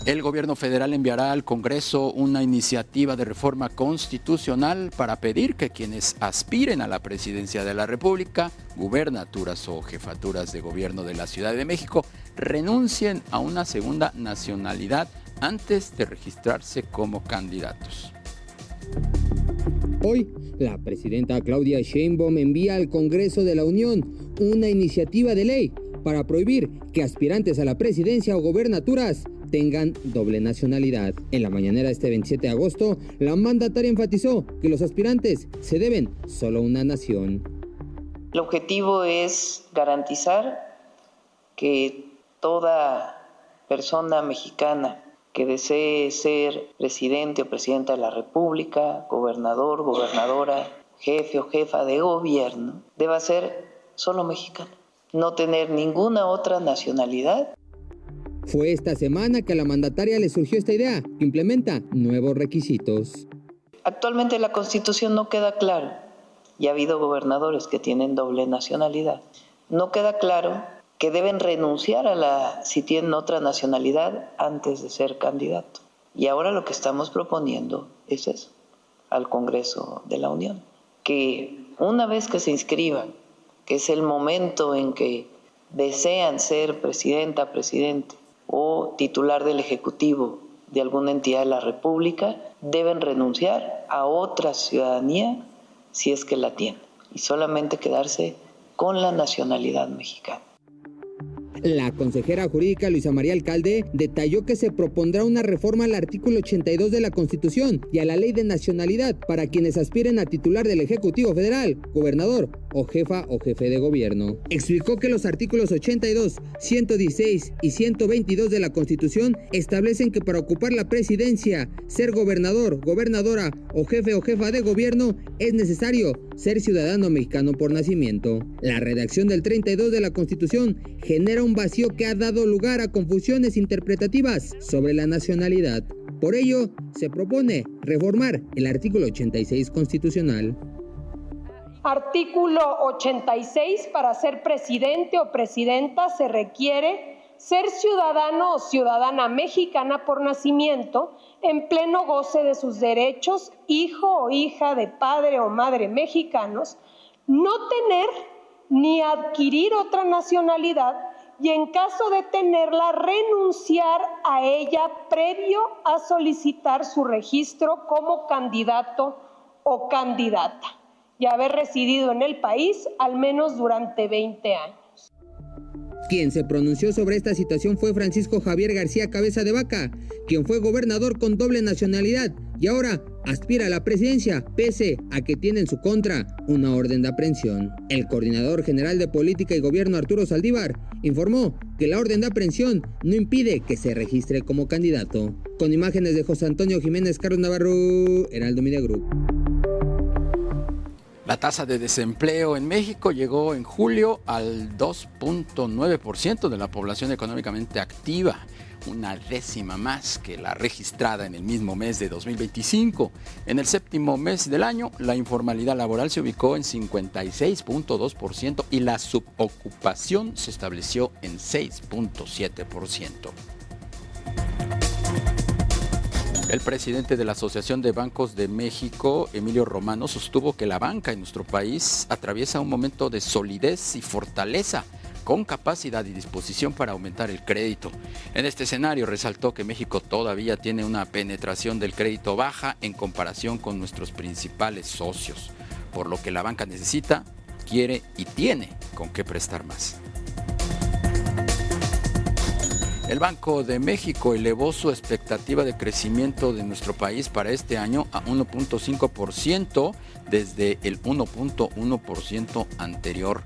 El gobierno federal enviará al Congreso una iniciativa de reforma constitucional para pedir que quienes aspiren a la presidencia de la República, gubernaturas o jefaturas de gobierno de la Ciudad de México, renuncien a una segunda nacionalidad antes de registrarse como candidatos. Hoy, la presidenta Claudia Sheinbaum envía al Congreso de la Unión una iniciativa de ley para prohibir que aspirantes a la presidencia o gobernaturas tengan doble nacionalidad. En la mañanera este 27 de agosto, la mandataria enfatizó que los aspirantes se deben solo a una nación. El objetivo es garantizar que toda persona mexicana que desee ser presidente o presidenta de la República, gobernador, gobernadora, jefe o jefa de gobierno, deba ser solo mexicano, no tener ninguna otra nacionalidad. Fue esta semana que a la mandataria le surgió esta idea, que implementa nuevos requisitos. Actualmente en la Constitución no queda claro, y ha habido gobernadores que tienen doble nacionalidad, no queda claro que deben renunciar si tienen otra nacionalidad antes de ser candidato. Y ahora lo que estamos proponiendo es eso, al Congreso de la Unión, que una vez que se inscriban, que es el momento en que desean ser presidenta, presidente o titular del Ejecutivo de alguna entidad de la República, deben renunciar a otra ciudadanía si es que la tienen y solamente quedarse con la nacionalidad mexicana. La consejera jurídica Luisa María Alcalde detalló que se propondrá una reforma al artículo 82 de la Constitución y a la Ley de Nacionalidad para quienes aspiren a titular del Ejecutivo Federal, gobernador o jefa o jefe de gobierno. Explicó que los artículos 82, 116 y 122 de la Constitución establecen que para ocupar la presidencia, ser gobernador, gobernadora o jefa de gobierno es necesario ser ciudadano mexicano por nacimiento. La redacción del 32 de la Constitución genera un vacío que ha dado lugar a confusiones interpretativas sobre la nacionalidad. Por ello, se propone reformar el artículo 86 constitucional. Artículo 86. Para ser presidente o presidenta se requiere ser ciudadano o ciudadana mexicana por nacimiento, en pleno goce de sus derechos, hijo o hija de padre o madre mexicanos, no tener ni adquirir otra nacionalidad y en caso de tenerla, renunciar a ella previo a solicitar su registro como candidato o candidata y haber residido en el país al menos durante 20 años. Quien se pronunció sobre esta situación fue Francisco Javier García Cabeza de Vaca, quien fue gobernador con doble nacionalidad y ahora aspira a la presidencia, pese a que tiene en su contra una orden de aprehensión. El coordinador general de Política y Gobierno, Arturo Saldívar, informó que la orden de aprehensión no impide que se registre como candidato. Con imágenes de José Antonio Jiménez Carlos Navarro, Heraldo Media Group. La tasa de desempleo en México llegó en julio al 2.9% de la población económicamente activa, una décima más que la registrada en el mismo mes de 2025. En el séptimo mes del año, la informalidad laboral se ubicó en 56.2% y la subocupación se estableció en 6.7%. El presidente de la Asociación de Bancos de México, Emilio Romano, sostuvo que la banca en nuestro país atraviesa un momento de solidez y fortaleza, con capacidad y disposición para aumentar el crédito. En este escenario resaltó que México todavía tiene una penetración del crédito baja en comparación con nuestros principales socios, por lo que la banca necesita, quiere y tiene con qué prestar más. El Banco de México elevó su expectativa de crecimiento de nuestro país para este año a 1.5% desde el 1.1% anterior.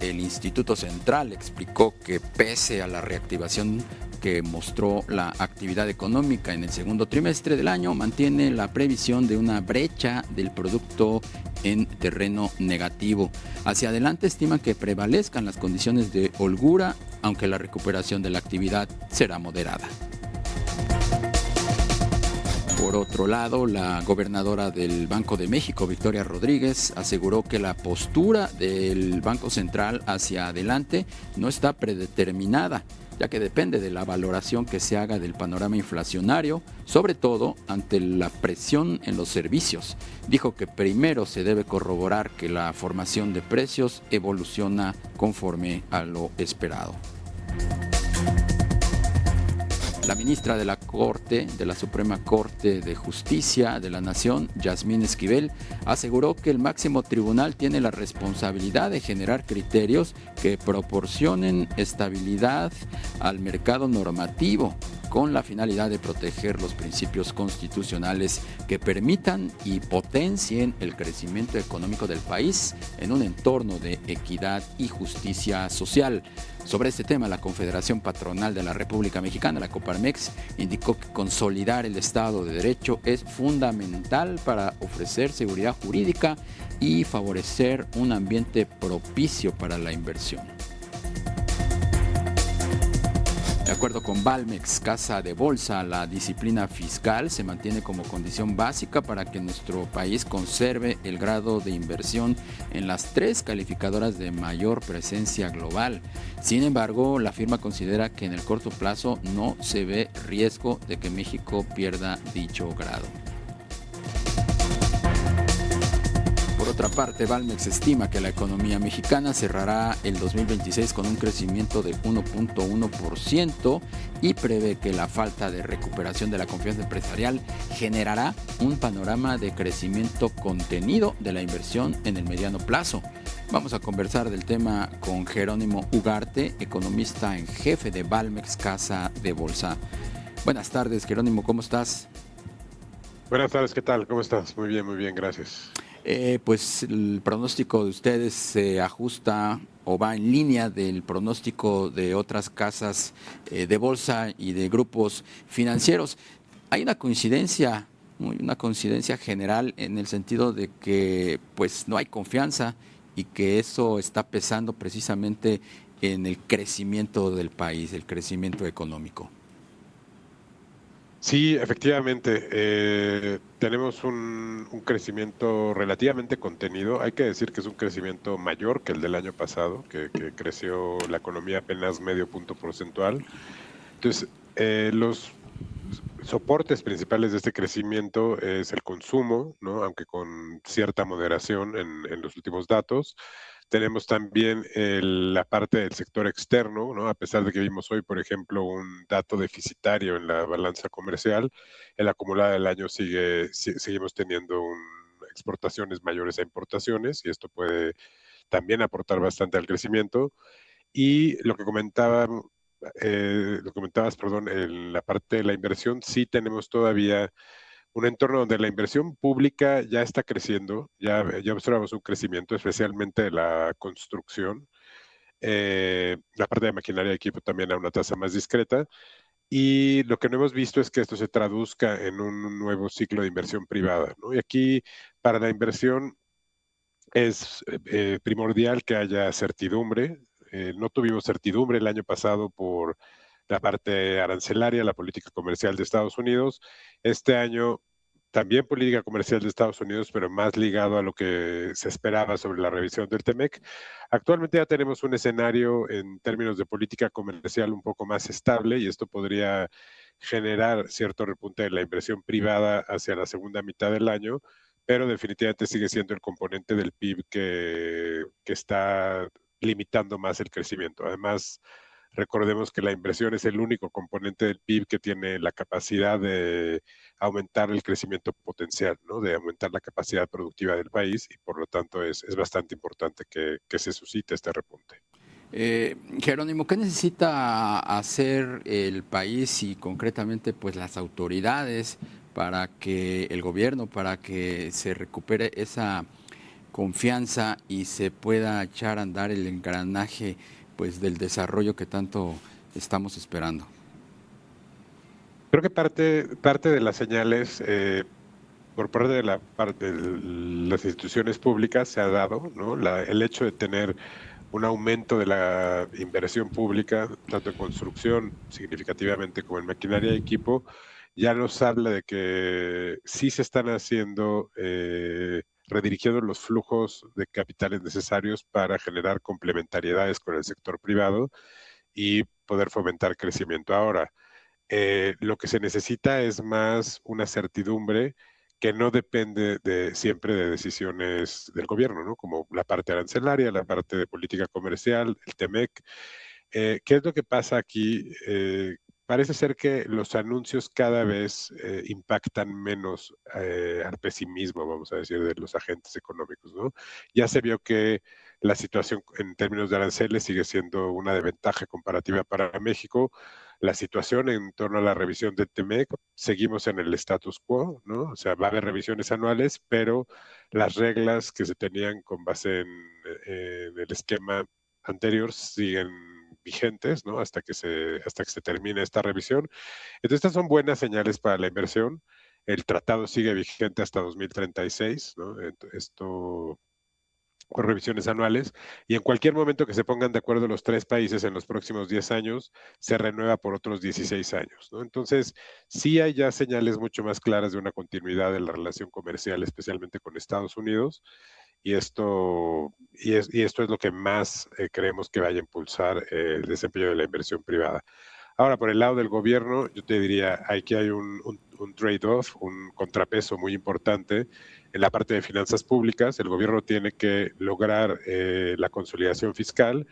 El Instituto Central explicó que pese a la reactivación que mostró la actividad económica en el segundo trimestre del año, mantiene la previsión de una brecha del producto en terreno negativo. Hacia adelante estima que prevalezcan las condiciones de holgura, aunque la recuperación de la actividad será moderada. Por otro lado, la gobernadora del Banco de México, Victoria Rodríguez, aseguró que la postura del Banco Central hacia adelante no está predeterminada, ya que depende de la valoración que se haga del panorama inflacionario, sobre todo ante la presión en los servicios. Dijo que primero se debe corroborar que la formación de precios evoluciona conforme a lo esperado. La ministra de la Suprema Corte de Justicia de la Nación, Yasmín Esquivel, aseguró que el máximo tribunal tiene la responsabilidad de generar criterios que proporcionen estabilidad al mercado normativo, con la finalidad de proteger los principios constitucionales que permitan y potencien el crecimiento económico del país en un entorno de equidad y justicia social. Sobre este tema, la Confederación Patronal de la República Mexicana, la Coparmex, indicó que consolidar el Estado de Derecho es fundamental para ofrecer seguridad jurídica y favorecer un ambiente propicio para la inversión. De acuerdo con Valmex, Casa de Bolsa, la disciplina fiscal se mantiene como condición básica para que nuestro país conserve el grado de inversión en las 3 calificadoras de mayor presencia global. Sin embargo, la firma considera que en el corto plazo no se ve riesgo de que México pierda dicho grado. Por otra parte, Valmex estima que la economía mexicana cerrará el 2026 con un crecimiento de 1.1% y prevé que la falta de recuperación de la confianza empresarial generará un panorama de crecimiento contenido de la inversión en el mediano plazo. Vamos a conversar del tema con Jerónimo Ugarte, economista en jefe de Valmex Casa de Bolsa. Buenas tardes, Jerónimo, ¿cómo estás? Buenas tardes, ¿qué tal? ¿Cómo estás? Muy bien, gracias. Pues el pronóstico de ustedes se ajusta o va en línea del pronóstico de otras casas de bolsa y de grupos financieros. Hay una coincidencia general en el sentido de que pues no hay confianza y que eso está pesando precisamente en el crecimiento del país, el crecimiento económico. Sí, efectivamente, tenemos un crecimiento relativamente contenido. Hay que decir que es un crecimiento mayor que el del año pasado, que creció la economía apenas medio punto porcentual. Entonces, los soportes principales de este crecimiento es el consumo, ¿no? Aunque con cierta moderación en los últimos datos. Tenemos también la parte del sector externo, ¿no? A pesar de que vimos hoy, por ejemplo, un dato deficitario en la balanza comercial, el acumulado del año seguimos teniendo exportaciones mayores a importaciones y esto puede también aportar bastante al crecimiento. Y lo que comentabas, en la parte de la inversión, sí tenemos todavía un entorno donde la inversión pública ya está creciendo, ya observamos un crecimiento, especialmente de la construcción, la parte de maquinaria y equipo también a una tasa más discreta, y lo que no hemos visto es que esto se traduzca en un nuevo ciclo de inversión privada, ¿no? Y aquí, para la inversión, es primordial que haya certidumbre. No tuvimos certidumbre el año pasado por la parte arancelaria, la política comercial de Estados Unidos. Este año también política comercial de Estados Unidos, pero más ligado a lo que se esperaba sobre la revisión del TEMEC. Actualmente ya tenemos un escenario en términos de política comercial un poco más estable y esto podría generar cierto repunte de la inversión privada hacia la segunda mitad del año, pero definitivamente sigue siendo el componente del PIB que está limitando más el crecimiento. Además, recordemos que la inversión es el único componente del PIB que tiene la capacidad de aumentar el crecimiento potencial, ¿no? De aumentar la capacidad productiva del país y por lo tanto es bastante importante que se suscite este repunte. Jerónimo, ¿qué necesita hacer el país y concretamente pues las autoridades para que el gobierno, para que se recupere esa confianza y se pueda echar a andar el engranaje pues del desarrollo que tanto estamos esperando? Creo que parte de las señales por parte de las instituciones públicas se ha dado, ¿no? El hecho de tener un aumento de la inversión pública, tanto en construcción significativamente como en maquinaria y equipo, ya nos habla de que sí se están haciendo, redirigiendo los flujos de capitales necesarios para generar complementariedades con el sector privado y poder fomentar crecimiento. Ahora, lo que se necesita es más una certidumbre que no depende siempre de decisiones del gobierno, ¿no? Como la parte arancelaria, la parte de política comercial, el TEMEC. ¿Qué es lo que pasa aquí? Parece ser que los anuncios cada vez impactan menos al pesimismo, vamos a decir, de los agentes económicos, ¿no? Ya se vio que la situación en términos de aranceles sigue siendo una desventaja comparativa para México. La situación en torno a la revisión del TEMEC, seguimos en el status quo, ¿no? O sea, va a haber revisiones anuales, pero las reglas que se tenían con base en el esquema anterior siguen vigentes, ¿no? Hasta que se termine esta revisión. Entonces, estas son buenas señales para la inversión. El tratado sigue vigente hasta 2036, ¿no? Esto con revisiones anuales, y en cualquier momento que se pongan de acuerdo los tres países en los próximos 10 años, se renueva por otros 16 años, ¿no? Entonces, sí hay ya señales mucho más claras de una continuidad de la relación comercial, especialmente con Estados Unidos, y esto es lo que más creemos que vaya a impulsar el desempeño de la inversión privada. Ahora, por el lado del gobierno, yo te diría, aquí hay un trade-off, un contrapeso muy importante en la parte de finanzas públicas. El gobierno tiene que lograr la consolidación fiscal,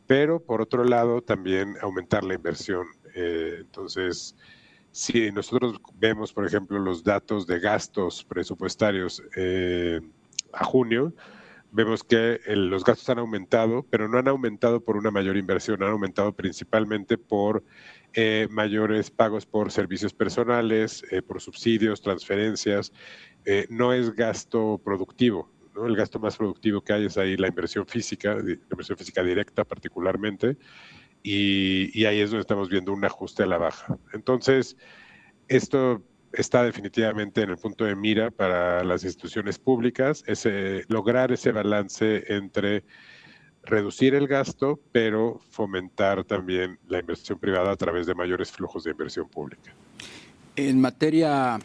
pero por otro lado también aumentar la inversión. Entonces, si nosotros vemos, por ejemplo, los datos de gastos presupuestarios a junio, vemos que los gastos han aumentado, pero no han aumentado por una mayor inversión, han aumentado principalmente por mayores pagos por servicios personales, por subsidios, transferencias. No es gasto productivo, ¿no? El gasto más productivo que hay es ahí la inversión física directa particularmente, y ahí es donde estamos viendo un ajuste a la baja. Entonces, esto está definitivamente en el punto de mira para las instituciones públicas, lograr ese balance entre reducir el gasto, pero fomentar también la inversión privada a través de mayores flujos de inversión pública. En materia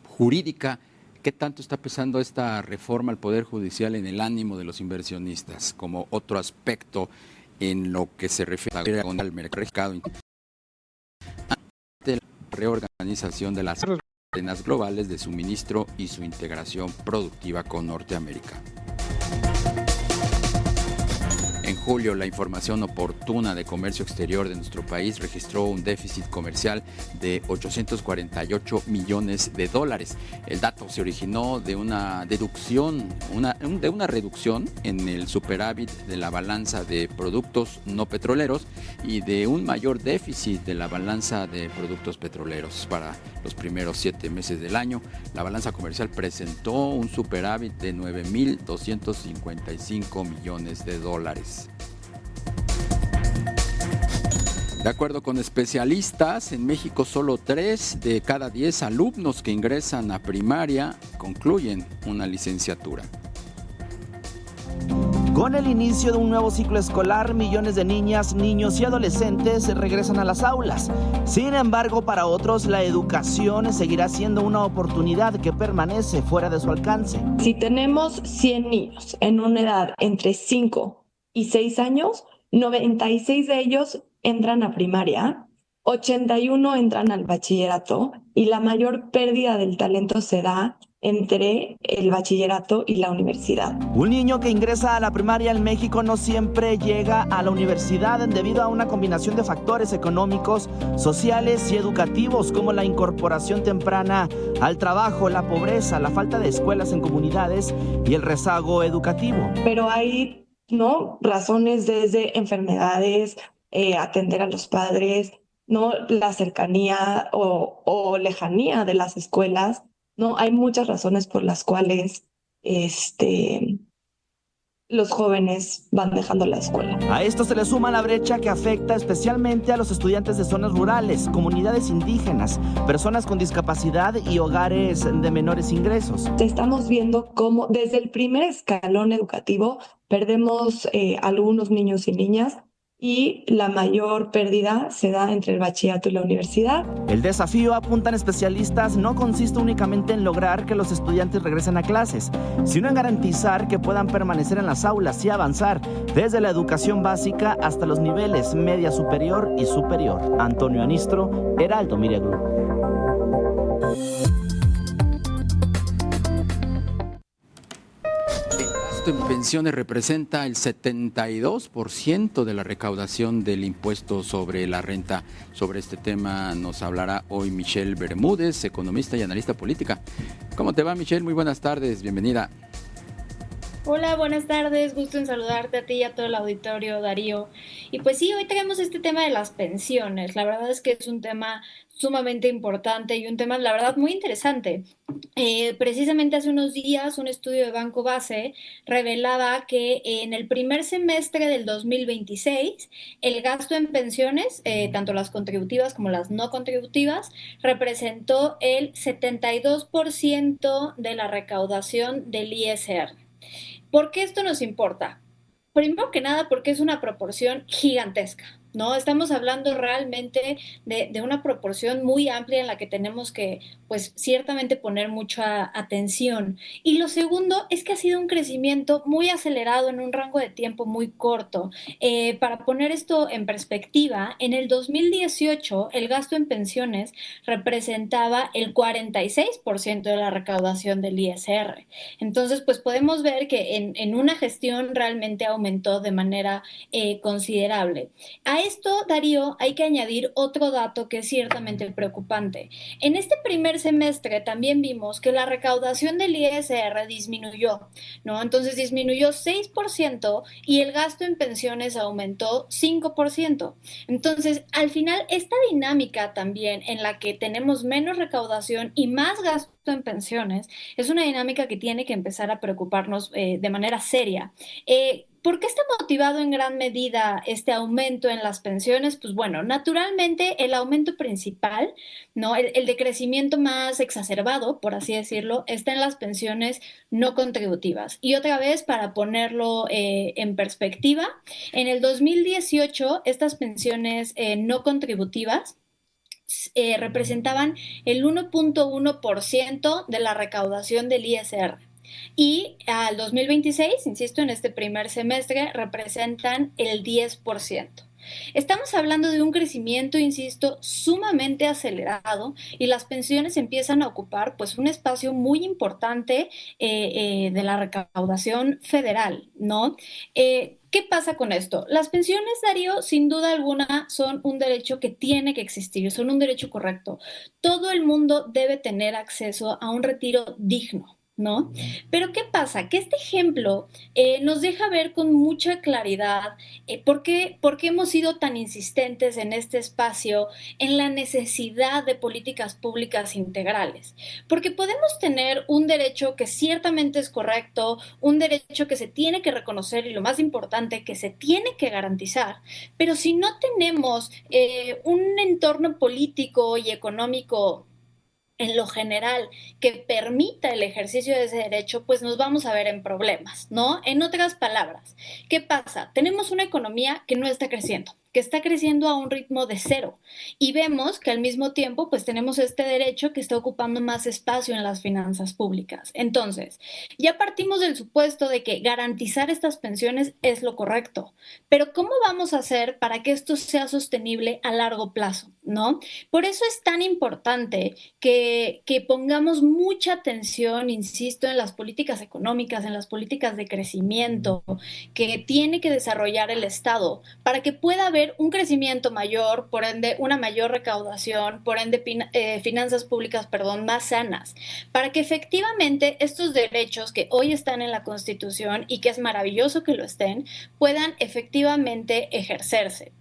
jurídica, ¿qué tanto está pesando esta reforma al Poder Judicial en el ánimo de los inversionistas? Como otro aspecto en lo que se refiere al mercado ante la reorganización de las cadenas globales de suministro y su integración productiva con Norteamérica. En julio, la información oportuna de comercio exterior de nuestro país registró un déficit comercial de 848 millones de dólares. El dato se originó de una reducción en el superávit de la balanza de productos no petroleros y de un mayor déficit de la balanza de productos petroleros. Para los primeros 7 meses del año, la balanza comercial presentó un superávit de 9.255 millones de dólares. De acuerdo con especialistas, en México solo 3 de cada 10 alumnos que ingresan a primaria concluyen una licenciatura. Con el inicio de un nuevo ciclo escolar, millones de niñas, niños y adolescentes regresan a las aulas. Sin embargo, para otros, la educación seguirá siendo una oportunidad que permanece fuera de su alcance. Si tenemos 100 niños en una edad entre 5 y 6 años, 96 de ellos entran a primaria, 81 entran al bachillerato y la mayor pérdida del talento se da entre el bachillerato y la universidad. Un niño que ingresa a la primaria en México no siempre llega a la universidad debido a una combinación de factores económicos, sociales y educativos como la incorporación temprana al trabajo, la pobreza, la falta de escuelas en comunidades y el rezago educativo. Pero hay, ¿no?, razones desde enfermedades, atender a los padres, ¿no?, la cercanía o lejanía de las escuelas. No, hay muchas razones por las cuales los jóvenes van dejando la escuela. A esto se le suma la brecha que afecta especialmente a los estudiantes de zonas rurales, comunidades indígenas, personas con discapacidad y hogares de menores ingresos. Estamos viendo cómo desde el primer escalón educativo perdemos algunos niños y niñas y la mayor pérdida se da entre el bachillerato y la universidad. El desafío, apuntan especialistas, no consiste únicamente en lograr que los estudiantes regresen a clases, sino en garantizar que puedan permanecer en las aulas y avanzar desde la educación básica hasta los niveles media superior y superior. Antonio Anistro, Heraldo Media Group. En pensiones representa el 72% de la recaudación del impuesto sobre la renta. Sobre este tema nos hablará hoy Michelle Bermúdez, economista y analista política. ¿Cómo te va, Michelle? Muy buenas tardes, bienvenida. Hola, buenas tardes, gusto en saludarte a ti y a todo el auditorio, Darío. Y pues sí, hoy tenemos este tema de las pensiones. La verdad es que es un tema sumamente importante y un tema, la verdad, muy interesante. Precisamente hace unos días un estudio de Banco Base revelaba que en el primer semestre del 2026 el gasto en pensiones, tanto las contributivas como las no contributivas, representó el 72% de la recaudación del ISR. ¿Por qué esto nos importa? Primero que nada porque es una proporción gigantesca, ¿no? Estamos hablando realmente de una proporción muy amplia en la que tenemos que, pues, ciertamente poner mucha atención. Y lo segundo es que ha sido un crecimiento muy acelerado en un rango de tiempo muy corto. Para poner esto en perspectiva, en el 2018 el gasto en pensiones representaba el 46% de la recaudación del ISR. Entonces, pues podemos ver que en una gestión realmente aumentó de manera considerable. A esto, Darío, hay que añadir otro dato que es ciertamente preocupante. En este primer semestre también vimos que la recaudación del ISR disminuyó, ¿no? Entonces disminuyó 6% y el gasto en pensiones aumentó 5%. Entonces, al final, esta dinámica también en la que tenemos menos recaudación y más gasto en pensiones es una dinámica que tiene que empezar a preocuparnos de manera seria. ¿Por qué está motivado en gran medida este aumento en las pensiones? Pues bueno, naturalmente el aumento principal, ¿no? El decrecimiento más exacerbado, por así decirlo, está en las pensiones no contributivas. Y otra vez, para ponerlo en perspectiva, en el 2018 estas pensiones no contributivas representaban el 1.1% de la recaudación del ISR. Y al 2026, insisto, en este primer semestre, representan el 10%. Estamos hablando de un crecimiento, insisto, sumamente acelerado y las pensiones empiezan a ocupar pues un espacio muy importante de la recaudación federal, ¿no? ¿Qué pasa con esto? Las pensiones, Darío, sin duda alguna son un derecho que tiene que existir, son un derecho correcto. Todo el mundo debe tener acceso a un retiro digno, ¿no? Pero ¿qué pasa? Que este ejemplo nos deja ver con mucha claridad por qué hemos sido tan insistentes en este espacio en la necesidad de políticas públicas integrales. Porque podemos tener un derecho que ciertamente es correcto, un derecho que se tiene que reconocer y lo más importante, que se tiene que garantizar, pero si no tenemos un entorno político y económico en lo general que permita el ejercicio de ese derecho, pues nos vamos a ver en problemas, ¿no? En otras palabras, ¿qué pasa? Tenemos una economía que no está creciendo, que está creciendo a un ritmo de 0 y vemos que al mismo tiempo pues tenemos este derecho que está ocupando más espacio en las finanzas públicas. Entonces, ya partimos del supuesto de que garantizar estas pensiones es lo correcto, pero ¿cómo vamos a hacer para que esto sea sostenible a largo plazo, ¿no? Por eso es tan importante que pongamos mucha atención, insisto, en las políticas económicas, en las políticas de crecimiento que tiene que desarrollar el Estado para que pueda haber un crecimiento mayor, por ende una mayor recaudación, por ende finanzas públicas, más sanas, para que efectivamente estos derechos que hoy están en la Constitución y que es maravilloso que lo estén, puedan efectivamente ejercerse.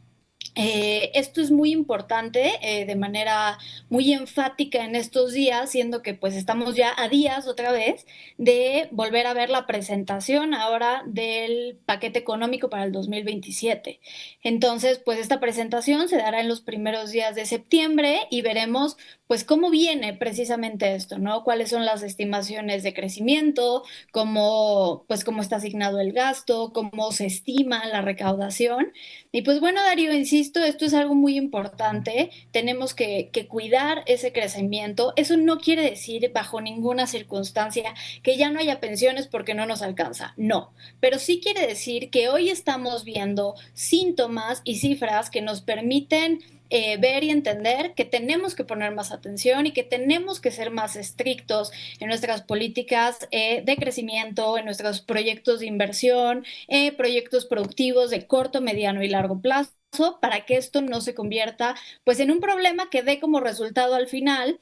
Esto es muy importante de manera muy enfática en estos días, siendo que pues estamos ya a días otra vez de volver a ver la presentación ahora del paquete económico para el 2027. Entonces, pues esta presentación se dará en los primeros días de septiembre y veremos pues cómo viene precisamente esto, ¿no? ¿Cuáles son las estimaciones de crecimiento? ¿Cómo está asignado el gasto? ¿Cómo se estima la recaudación? Y pues bueno, Darío, insisto, esto es algo muy importante. Tenemos que cuidar ese crecimiento. Eso no quiere decir bajo ninguna circunstancia que ya no haya pensiones porque no nos alcanza. No, pero sí quiere decir que hoy estamos viendo síntomas y cifras que nos permiten ver y entender que tenemos que poner más atención y que tenemos que ser más estrictos en nuestras políticas de crecimiento, en nuestros proyectos de inversión, proyectos productivos de corto, mediano y largo plazo, para que esto no se convierta pues en un problema que dé como resultado al final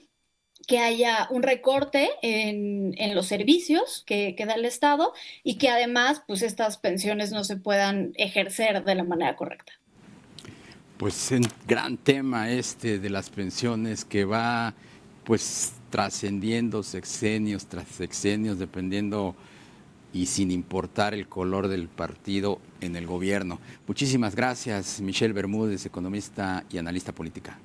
que haya un recorte en los servicios que da el Estado y que además pues estas pensiones no se puedan ejercer de la manera correcta. Pues un gran tema de las pensiones que va pues trascendiendo sexenios tras sexenios, dependiendo y sin importar el color del partido en el gobierno. Muchísimas gracias, Michelle Bermúdez, economista y analista política.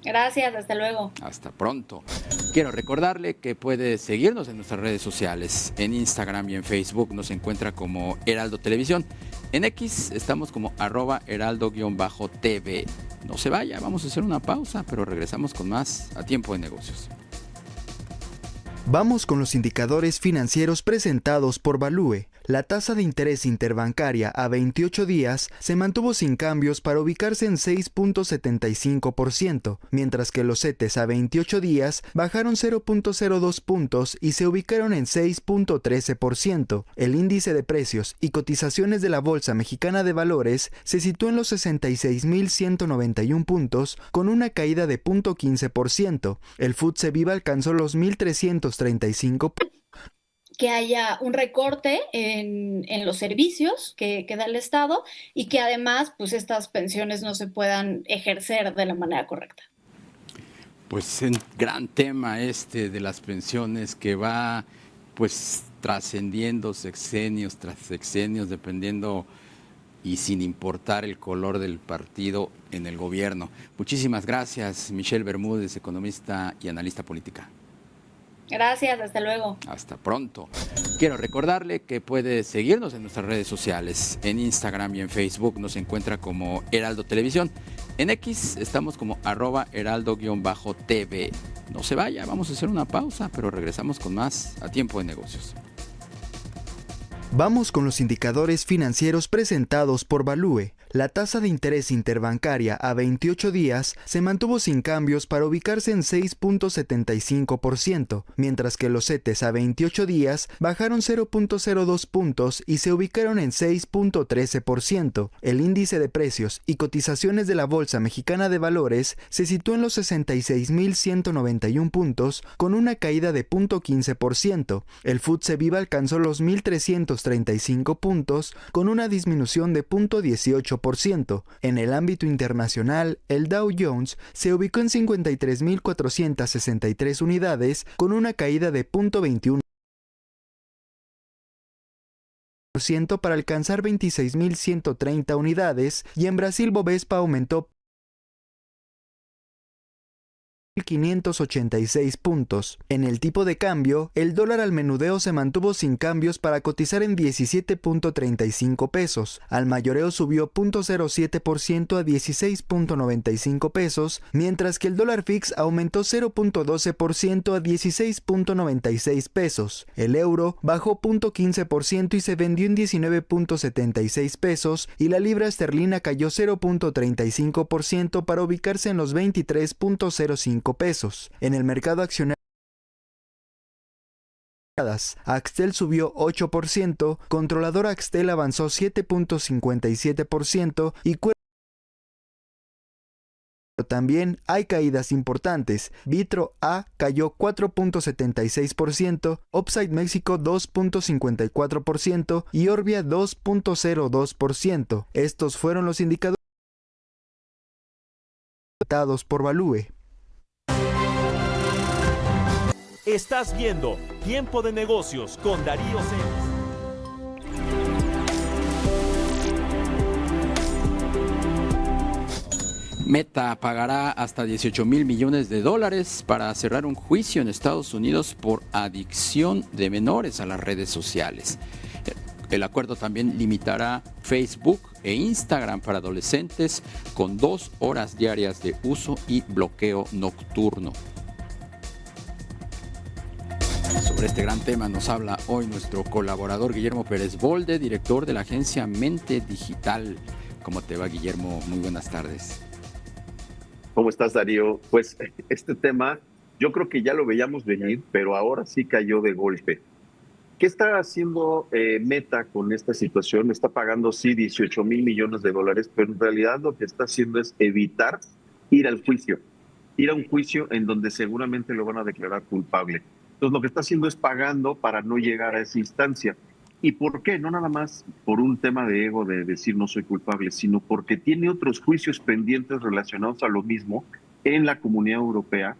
Gracias, hasta luego. Hasta pronto. Quiero recordarle que puede seguirnos en nuestras redes sociales. En Instagram y en Facebook nos encuentra como Heraldo Televisión. En X estamos como @heraldo_TV. No se vaya, vamos a hacer una pausa, pero regresamos con más a Tiempo de Negocios. Vamos con los indicadores financieros presentados por Value. La tasa de interés interbancaria a 28 días se mantuvo sin cambios para ubicarse en 6.75%, mientras que los CETES a 28 días bajaron 0.02 puntos y se ubicaron en 6.13%. El índice de precios y cotizaciones de la Bolsa Mexicana de Valores se situó en los 66.191 puntos, con una caída de 0.15%. El FTSE Viva alcanzó los 1.335 puntos. Que haya un recorte en los servicios que da el Estado y que además pues estas pensiones no se puedan ejercer de la manera correcta. Pues un gran tema de las pensiones que va pues trascendiendo sexenios tras sexenios, dependiendo y sin importar el color del partido en el gobierno. Muchísimas gracias, Michelle Bermúdez, economista y analista política. Gracias, hasta luego. Hasta pronto. Quiero recordarle que puede seguirnos en nuestras redes sociales. En Instagram y en Facebook nos encuentra como Heraldo Televisión. En X estamos como @heraldo_TV. No se vaya, vamos a hacer una pausa, pero regresamos con más a Tiempo de Negocios. Vamos con los indicadores financieros presentados por Value. La tasa de interés interbancaria a 28 días se mantuvo sin cambios para ubicarse en 6.75%, mientras que los CETES a 28 días bajaron 0.02 puntos y se ubicaron en 6.13%. El índice de precios y cotizaciones de la Bolsa Mexicana de Valores se situó en los 66.191 puntos, con una caída de 0.15%. El FTSE Viva alcanzó los 1.335 puntos, con una disminución de 0.18%. En el ámbito internacional, el Dow Jones se ubicó en 53.463 unidades, con una caída de 0.21% para alcanzar 26.130 unidades, y en Brasil Bovespa aumentó 586 puntos. En el tipo de cambio, el dólar al menudeo se mantuvo sin cambios para cotizar en 17.35 pesos. Al mayoreo subió 0.07% a 16.95 pesos, mientras que el dólar fix aumentó 0.12% a 16.96 pesos. El euro bajó 0.15% y se vendió en 19.76 pesos, y la libra esterlina cayó 0.35% para ubicarse en los 23.05 pesos. En el mercado accionario, Axtel subió 8%, Controladora Axtel avanzó 7.57% y también hay caídas importantes. Vitro A cayó 4.76%, Upside México 2.54% y Orbia 2.02%. Estos fueron los indicadores dados por Value. Estás viendo Tiempo de Negocios con Darío Celis. Meta pagará hasta $18,000 millones para cerrar un juicio en Estados Unidos por adicción de menores a las redes sociales. El acuerdo también limitará Facebook e Instagram para adolescentes con 2 horas diarias de uso y bloqueo nocturno. Sobre este gran tema nos habla hoy nuestro colaborador Guillermo Pérez Bolde, director de la agencia Mente Digital. ¿Cómo te va, Guillermo? Muy buenas tardes. ¿Cómo estás, Darío? Pues este tema yo creo que ya lo veíamos venir, pero ahora sí cayó de golpe. ¿Qué está haciendo Meta con esta situación? Está pagando, sí, $18,000 millones, pero en realidad lo que está haciendo es evitar ir al juicio. Ir a un juicio en donde seguramente lo van a declarar culpable. Entonces lo que está haciendo es pagando para no llegar a esa instancia. ¿Y por qué? No nada más por un tema de ego de decir no soy culpable, sino porque tiene otros juicios pendientes relacionados a lo mismo en la Comunidad Europea,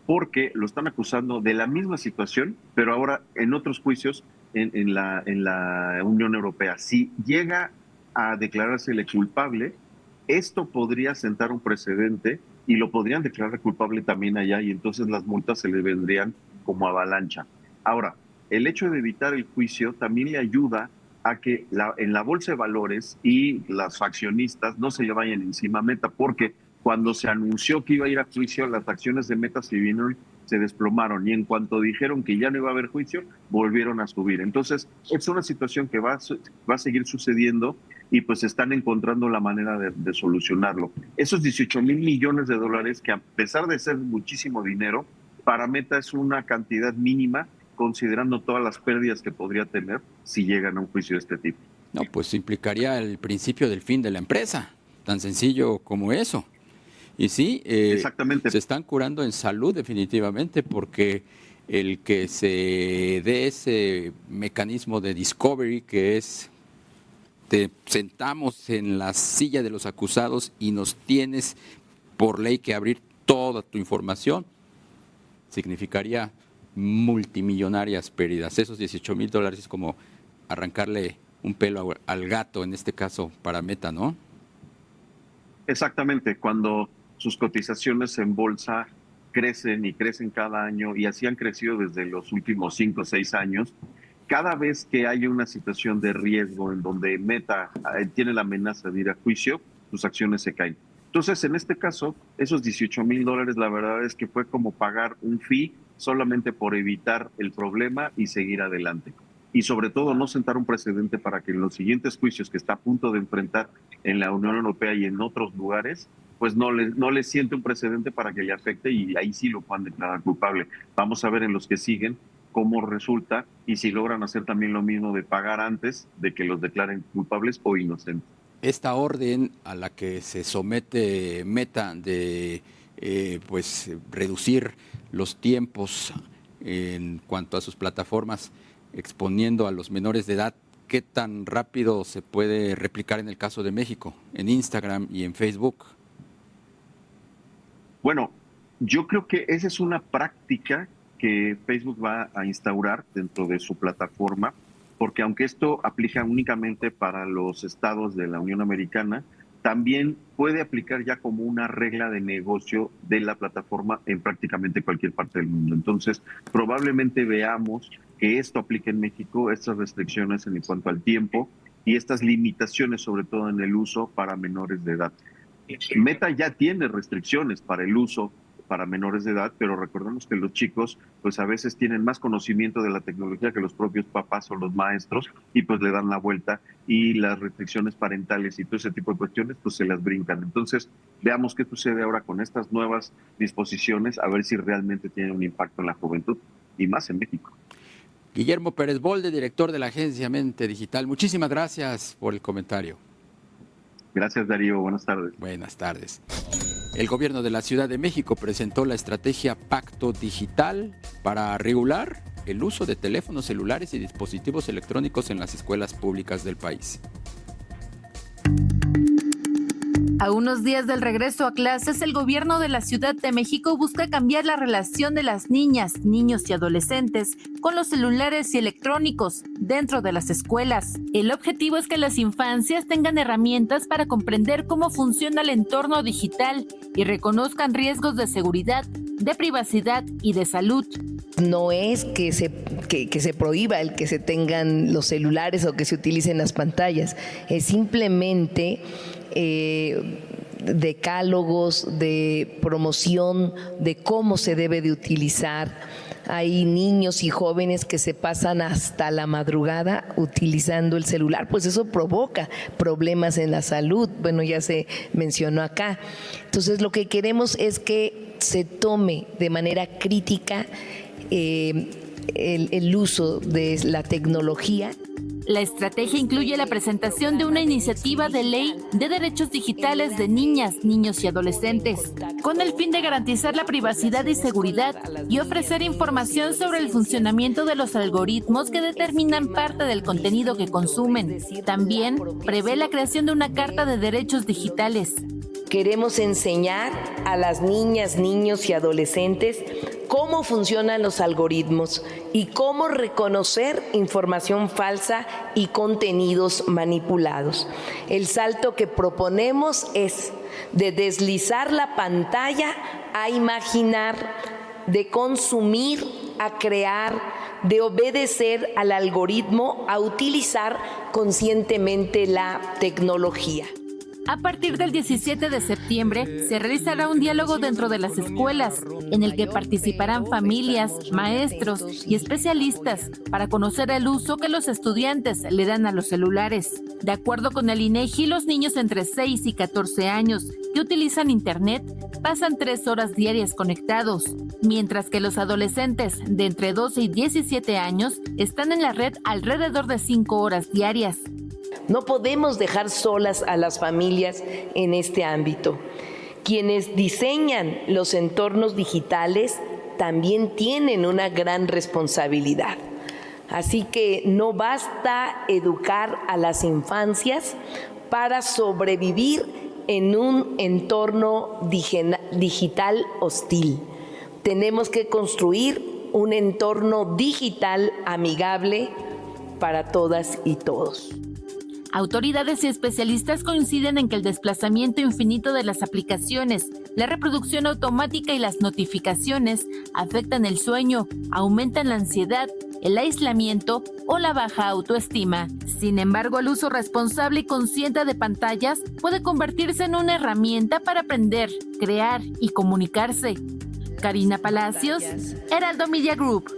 porque lo están acusando de la misma situación, pero ahora en otros juicios en la Unión Europea. Si llega a declarársele culpable, esto podría sentar un precedente y lo podrían declarar culpable también allá, y entonces las multas se le vendrían como avalancha. Ahora, el hecho de evitar el juicio también le ayuda a que en la bolsa de valores y las accionistas no se le vayan encima a Meta, porque cuando se anunció que iba a ir a juicio, las acciones de Meta se desplomaron, y en cuanto dijeron que ya no iba a haber juicio, volvieron a subir. Entonces, es una situación que va a seguir sucediendo, y pues están encontrando la manera de solucionarlo. Esos $18,000 millones, que a pesar de ser muchísimo dinero, para Meta es una cantidad mínima, considerando todas las pérdidas que podría tener si llegan a un juicio de este tipo. No, pues implicaría el principio del fin de la empresa, tan sencillo como eso. Y sí, exactamente. Se están curando en salud definitivamente, porque el que se dé ese mecanismo de discovery, que es te sentamos en la silla de los acusados y nos tienes por ley que abrir toda tu información, significaría multimillonarias pérdidas. Esos $18,000 es como arrancarle un pelo al gato, en este caso para Meta, ¿no? Exactamente, cuando sus cotizaciones en bolsa crecen y crecen cada año, y así han crecido desde los últimos 5 o 6 años, cada vez que hay una situación de riesgo en donde Meta tiene la amenaza de ir a juicio, sus acciones se caen. Entonces, en este caso, esos $18,000, la verdad es que fue como pagar un fee solamente por evitar el problema y seguir adelante. Y sobre todo, no sentar un precedente para que en los siguientes juicios que está a punto de enfrentar en la Unión Europea y en otros lugares, pues no le siente un precedente para que le afecte, y ahí sí lo puedan declarar culpable. Vamos a ver en los que siguen cómo resulta, y si logran hacer también lo mismo de pagar antes de que los declaren culpables o inocentes. Esta orden a la que se somete Meta de pues reducir los tiempos en cuanto a sus plataformas, exponiendo a los menores de edad, ¿qué tan rápido se puede replicar en el caso de México, en Instagram y en Facebook? Bueno, yo creo que esa es una práctica que Facebook va a instaurar dentro de su plataforma, porque aunque esto aplica únicamente para los estados de la Unión Americana, también puede aplicar ya como una regla de negocio de la plataforma en prácticamente cualquier parte del mundo. Entonces, probablemente veamos que esto aplique en México, estas restricciones en cuanto al tiempo y estas limitaciones, sobre todo en el uso para menores de edad. Meta ya tiene restricciones para el uso para menores de edad, pero recordemos que los chicos pues a veces tienen más conocimiento de la tecnología que los propios papás o los maestros, y pues le dan la vuelta, y las restricciones parentales y todo ese tipo de cuestiones pues se las brincan. Entonces veamos qué sucede ahora con estas nuevas disposiciones, a ver si realmente tienen un impacto en la juventud y más en México. Guillermo Pérez Bolde, director de la agencia Mente Digital, muchísimas gracias por el comentario. Gracias, Darío. Buenas tardes. Buenas tardes. El gobierno de la Ciudad de México presentó la estrategia Pacto Digital para regular el uso de teléfonos celulares y dispositivos electrónicos en las escuelas públicas del país. A unos días del regreso a clases, el gobierno de la Ciudad de México busca cambiar la relación de las niñas, niños y adolescentes con los celulares y electrónicos, dentro de las escuelas. El objetivo es que las infancias tengan herramientas para comprender cómo funciona el entorno digital y reconozcan riesgos de seguridad, de privacidad y de salud. No es que se prohíba el que se tengan los celulares o que se utilicen las pantallas, es simplemente decálogos de promoción de cómo se debe de utilizar. Hay niños y jóvenes que se pasan hasta la madrugada utilizando el celular, pues eso provoca problemas en la salud, bueno, ya se mencionó acá. Entonces lo que queremos es que se tome de manera crítica el uso de la tecnología. La estrategia incluye la presentación de una iniciativa de ley de derechos digitales de niñas, niños y adolescentes, con el fin de garantizar la privacidad y seguridad y ofrecer información sobre el funcionamiento de los algoritmos que determinan parte del contenido que consumen. También prevé la creación de una carta de derechos digitales. Queremos enseñar a las niñas, niños y adolescentes cómo funcionan los algoritmos y cómo reconocer información falsa y contenidos manipulados. El salto que proponemos es de deslizar la pantalla a imaginar, de consumir a crear, de obedecer al algoritmo a utilizar conscientemente la tecnología. A partir del 17 de septiembre se realizará un diálogo dentro de las escuelas, en el que participarán familias, maestros y especialistas para conocer el uso que los estudiantes le dan a los celulares. De acuerdo con el INEGI, los niños entre 6 y 14 años que utilizan Internet pasan 3 horas diarias conectados, mientras que los adolescentes de entre 12 y 17 años están en la red alrededor de 5 horas diarias. No podemos dejar solas a las familias en este ámbito. Quienes diseñan los entornos digitales también tienen una gran responsabilidad. Así que no basta educar a las infancias para sobrevivir en un entorno digital hostil. Tenemos que construir un entorno digital amigable para todas y todos. Autoridades y especialistas coinciden en que el desplazamiento infinito de las aplicaciones, la reproducción automática y las notificaciones afectan el sueño, aumentan la ansiedad, el aislamiento o la baja autoestima. Sin embargo, el uso responsable y consciente de pantallas puede convertirse en una herramienta para aprender, crear y comunicarse. Karina Palacios, Heraldo Media Group.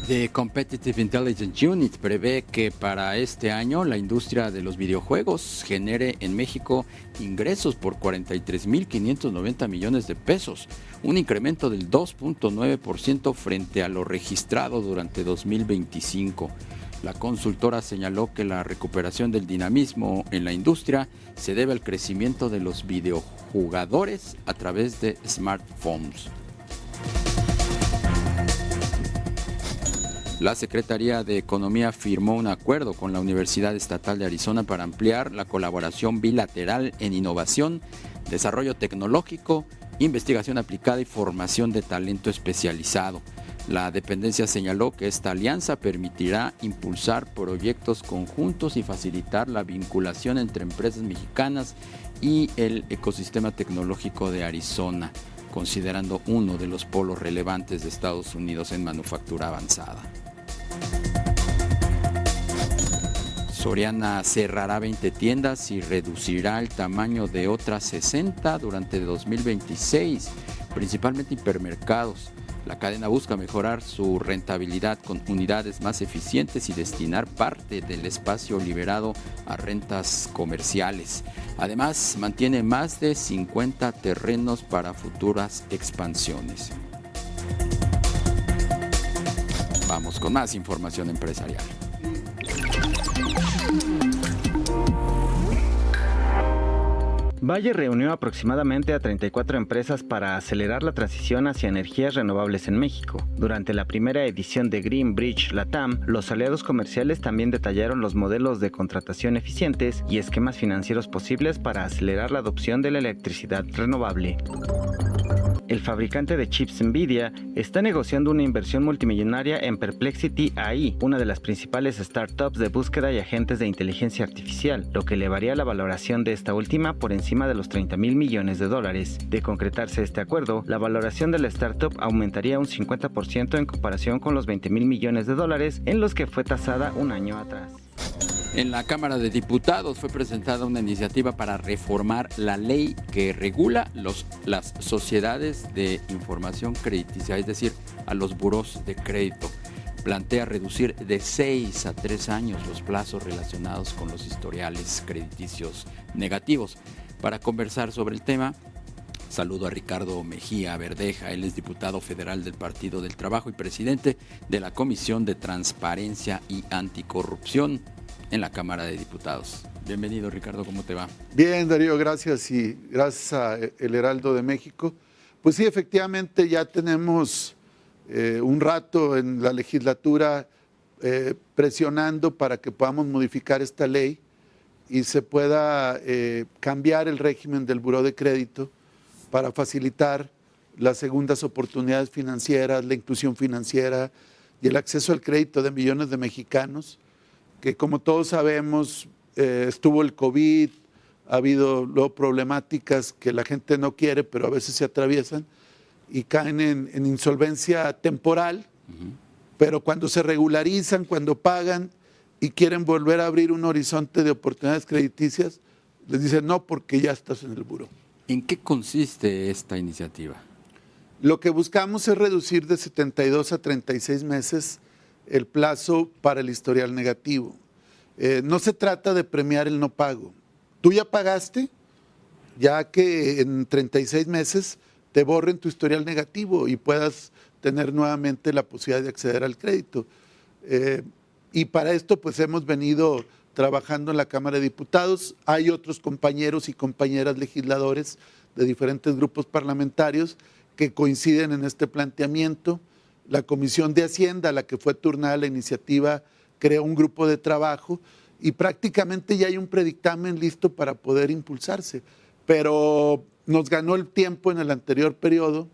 The Competitive Intelligence Unit prevé que para este año la industria de los videojuegos genere en México ingresos por 43.590 millones de pesos, un incremento del 2.9% frente a lo registrado durante 2025. La consultora señaló que la recuperación del dinamismo en la industria se debe al crecimiento de los videojugadores a través de smartphones. La Secretaría de Economía firmó un acuerdo con la Universidad Estatal de Arizona para ampliar la colaboración bilateral en innovación, desarrollo tecnológico, investigación aplicada y formación de talento especializado. La dependencia señaló que esta alianza permitirá impulsar proyectos conjuntos y facilitar la vinculación entre empresas mexicanas y el ecosistema tecnológico de Arizona, considerando uno de los polos relevantes de Estados Unidos en manufactura avanzada. Soriana cerrará 20 tiendas y reducirá el tamaño de otras 60 durante 2026, principalmente hipermercados. La cadena busca mejorar su rentabilidad con unidades más eficientes y destinar parte del espacio liberado a rentas comerciales. Además, mantiene más de 50 terrenos para futuras expansiones. Vamos con más información empresarial. Valle reunió aproximadamente a 34 empresas para acelerar la transición hacia energías renovables en México. Durante la primera edición de Green Bridge LATAM, los aliados comerciales también detallaron los modelos de contratación eficientes y esquemas financieros posibles para acelerar la adopción de la electricidad renovable. El fabricante de chips Nvidia está negociando una inversión multimillonaria en Perplexity AI, una de las principales startups de búsqueda y agentes de inteligencia artificial, lo que elevaría la valoración de esta última por encima de los $30 mil millones. De concretarse este acuerdo, la valoración de la startup aumentaría un 50% en comparación con los $20 mil millones en los que fue tasada un año atrás. En la Cámara de Diputados fue presentada una iniciativa para reformar la ley que regula las sociedades de información crediticia, es decir, a los burós de crédito. Plantea reducir de 6 a 3 años los plazos relacionados con los historiales crediticios negativos. Para conversar sobre el tema, saludo a Ricardo Mejía Verdeja. Él es diputado federal del Partido del Trabajo y presidente de la Comisión de Transparencia y Anticorrupción en la Cámara de Diputados. Bienvenido, Ricardo, ¿cómo te va? Bien, Darío, gracias, y gracias a El Heraldo de México. Pues sí, efectivamente ya tenemos un rato en la legislatura presionando para que podamos modificar esta ley y se pueda cambiar el régimen del buró de crédito para facilitar las segundas oportunidades financieras, la inclusión financiera y el acceso al crédito de millones de mexicanos, que como todos sabemos estuvo el COVID, ha habido luego problemáticas que la gente no quiere, pero a veces se atraviesan y caen en insolvencia temporal, pero cuando se regularizan, cuando pagan y quieren volver a abrir un horizonte de oportunidades crediticias, les dicen no porque ya estás en el buró. ¿En qué consiste esta iniciativa? Lo que buscamos es reducir de 72 a 36 meses el plazo para el historial negativo. No se trata de premiar el no pago. Tú ya pagaste, ya que en 36 meses te borren tu historial negativo y puedas tener nuevamente la posibilidad de acceder al crédito. Y para esto pues hemos venido trabajando en la Cámara de Diputados. Hay otros compañeros y compañeras legisladores de diferentes grupos parlamentarios que coinciden en este planteamiento. La Comisión de Hacienda, a la que fue turnada la iniciativa, creó un grupo de trabajo y prácticamente ya hay un predictamen listo para poder impulsarse. Pero nos ganó el tiempo en el anterior periodo,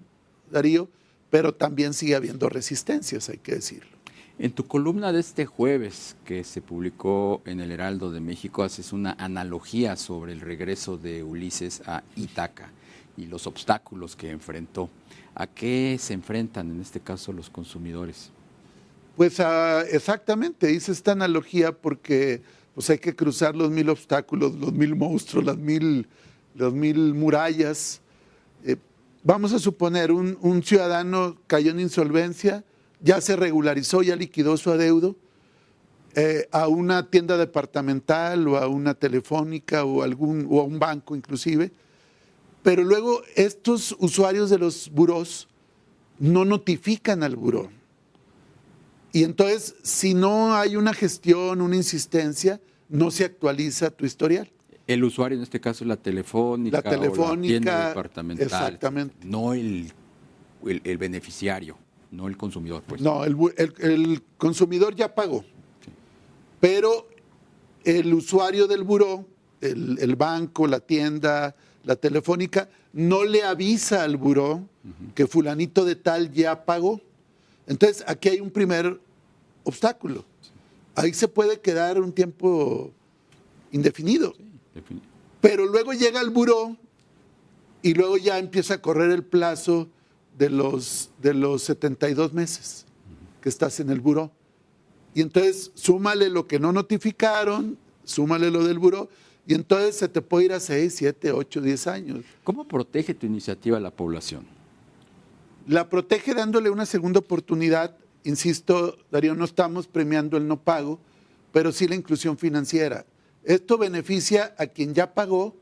Darío, pero también sigue habiendo resistencias, hay que decirlo. En tu columna de este jueves que se publicó en El Heraldo de México haces una analogía sobre el regreso de Ulises a Ítaca y los obstáculos que enfrentó. ¿A qué se enfrentan en este caso los consumidores? Pues exactamente, hice esta analogía porque pues hay que cruzar los 1000 obstáculos, los 1000 monstruos, las mil murallas. Vamos a suponer un ciudadano cayó en insolvencia, ya se regularizó, ya liquidó su adeudo a una tienda departamental o a una telefónica o a un banco inclusive, pero luego estos usuarios de los burós no notifican al buró. Y entonces, si no hay una gestión, una insistencia, no se actualiza tu historial. El usuario en este caso es la telefónica, o la tienda departamental. Exactamente. No el beneficiario, no el consumidor. Pues. No, el consumidor ya pagó. Sí. Pero el usuario del buró, el banco, la tienda, la telefónica, no le avisa al buró que fulanito de tal ya pagó. Entonces, aquí hay un primer obstáculo. Ahí se puede quedar un tiempo indefinido. Sí, pero luego llega el buró y luego ya empieza a correr el plazo de los 72 meses que estás en el buró. Y entonces, súmale lo que no notificaron, súmale lo del buró, y entonces se te puede ir a 6, 7, 8, 10 años. ¿Cómo protege tu iniciativa a la población? La protege dándole una segunda oportunidad. Insisto, Darío, no estamos premiando el no pago, pero sí la inclusión financiera. Esto beneficia a quien ya pagó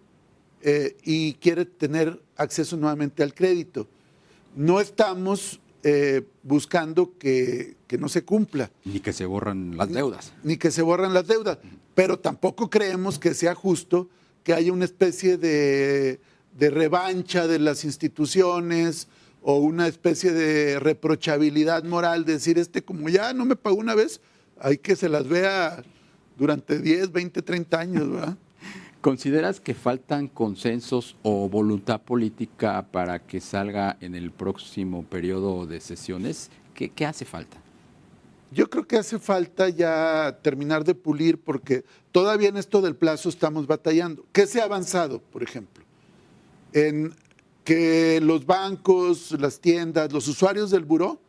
y quiere tener acceso nuevamente al crédito. No estamos buscando que no se cumpla. Ni que se borran las deudas. Ni que se borran las deudas, pero tampoco creemos que sea justo que haya una especie de revancha de las instituciones o una especie de reprochabilidad moral, de decir, como ya no me pagó una vez, hay que se las vea durante 10, 20, 30 años, ¿verdad? ¿Consideras que faltan consensos o voluntad política para que salga en el próximo periodo de sesiones? ¿Qué hace falta? Yo creo que hace falta ya terminar de pulir, porque todavía en esto del plazo estamos batallando. ¿Qué se ha avanzado, por ejemplo? En que los bancos, las tiendas, los usuarios del buró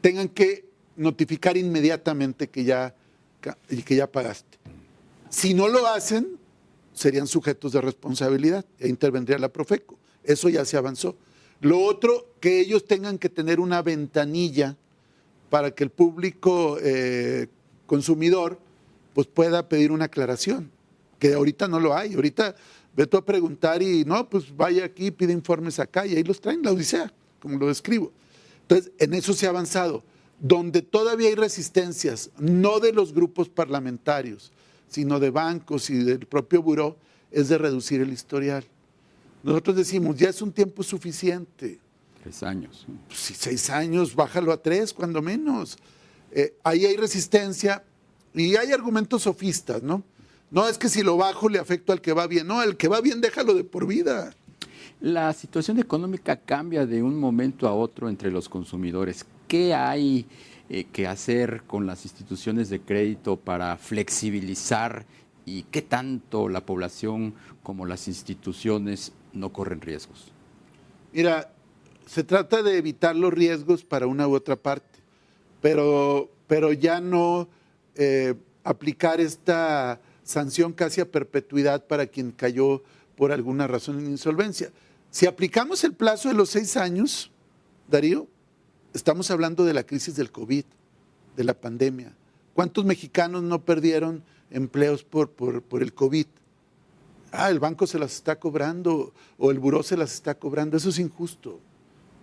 tengan que notificar inmediatamente que ya pagaste. Si no lo hacen, serían sujetos de responsabilidad e intervendría la Profeco. Eso ya se avanzó. Lo otro, que ellos tengan que tener una ventanilla para que el público consumidor pues pueda pedir una aclaración, que ahorita no lo hay. Ahorita ve tú a preguntar y no, pues vaya aquí, pide informes acá y ahí los traen, la odisea, como lo describo. Entonces, en eso se ha avanzado. Donde todavía hay resistencias, no de los grupos parlamentarios, sino de bancos y del propio buró, es de reducir el historial. Nosotros decimos, ya es un tiempo suficiente. 3 años. Pues, si 6 años, bájalo a 3, cuando menos. Ahí hay resistencia y hay argumentos sofistas, ¿no? No es que si lo bajo le afecto al que va bien. No, el que va bien déjalo de por vida. La situación económica cambia de un momento a otro entre los consumidores. ¿Qué hay que hacer con las instituciones de crédito para flexibilizar y qué tanto la población como las instituciones no corren riesgos? Mira, se trata de evitar los riesgos para una u otra parte, pero ya no aplicar esta sanción casi a perpetuidad para quien cayó por alguna razón en insolvencia. Si aplicamos el plazo de los 6 años, Darío, estamos hablando de la crisis del COVID, de la pandemia. ¿Cuántos mexicanos no perdieron empleos por el COVID? El banco se las está cobrando o el buró se las está cobrando. Eso es injusto.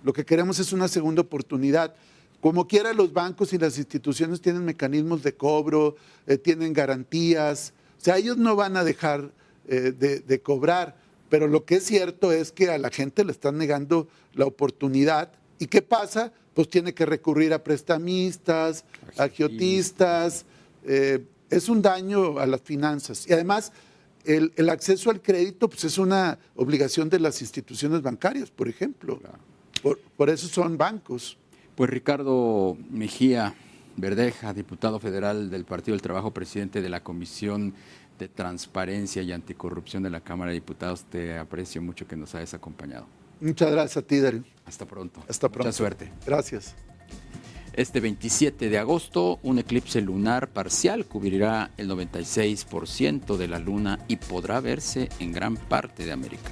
Lo que queremos es una segunda oportunidad. Como quiera, los bancos y las instituciones tienen mecanismos de cobro, tienen garantías. O sea, ellos no van a dejar de cobrar. Pero lo que es cierto es que a la gente le están negando la oportunidad. ¿Y qué pasa? Pues tiene que recurrir a prestamistas, agiotistas. Es un daño a las finanzas. Y además, el acceso al crédito pues es una obligación de las instituciones bancarias, por ejemplo. Claro. Por eso son bancos. Pues Ricardo Mejía Verdeja, diputado federal del Partido del Trabajo, presidente de la Comisión de Transparencia y Anticorrupción de la Cámara de Diputados, te aprecio mucho que nos hayas acompañado. Muchas gracias a ti, Darío. Hasta pronto. Hasta pronto. Mucha suerte. Gracias. Este 27 de agosto, un eclipse lunar parcial cubrirá el 96% de la luna y podrá verse en gran parte de América.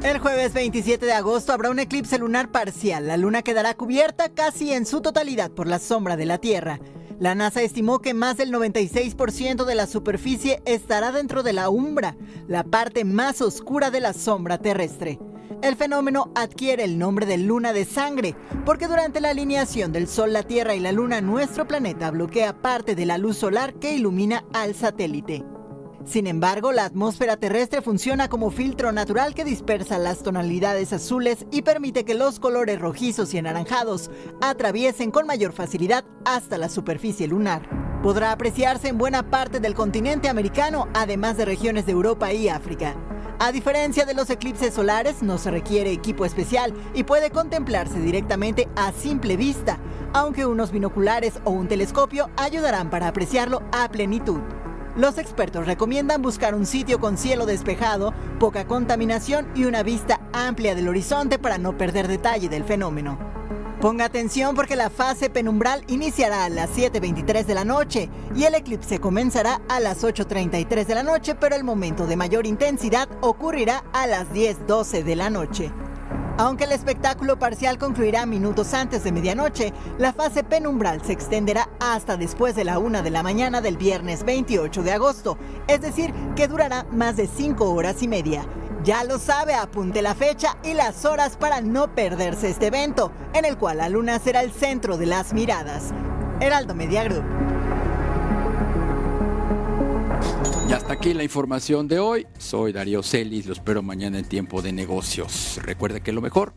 El jueves 27 de agosto habrá un eclipse lunar parcial. La luna quedará cubierta casi en su totalidad por la sombra de la Tierra. La NASA estimó que más del 96% de la superficie estará dentro de la umbra, la parte más oscura de la sombra terrestre. El fenómeno adquiere el nombre de luna de sangre, porque durante la alineación del Sol, la Tierra y la Luna, nuestro planeta bloquea parte de la luz solar que ilumina al satélite. Sin embargo, la atmósfera terrestre funciona como filtro natural que dispersa las tonalidades azules y permite que los colores rojizos y anaranjados atraviesen con mayor facilidad hasta la superficie lunar. Podrá apreciarse en buena parte del continente americano, además de regiones de Europa y África. A diferencia de los eclipses solares, no se requiere equipo especial y puede contemplarse directamente a simple vista, aunque unos binoculares o un telescopio ayudarán para apreciarlo a plenitud. Los expertos recomiendan buscar un sitio con cielo despejado, poca contaminación y una vista amplia del horizonte para no perder detalle del fenómeno. Ponga atención porque la fase penumbral iniciará a las 7:23 de la noche y el eclipse comenzará a las 8:33 de la noche, pero el momento de mayor intensidad ocurrirá a las 10:12 de la noche. Aunque el espectáculo parcial concluirá minutos antes de medianoche, la fase penumbral se extenderá hasta después de la 1 de la mañana del viernes 28 de agosto, es decir, que durará más de 5 horas y media. Ya lo sabe, apunte la fecha y las horas para no perderse este evento, en el cual la luna será el centro de las miradas. Heraldo Media Group. Y hasta aquí la información de hoy. Soy Darío Celis, lo espero mañana en Tiempo de Negocios. Recuerde que lo mejor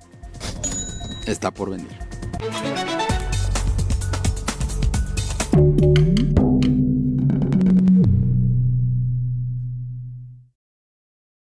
está por venir.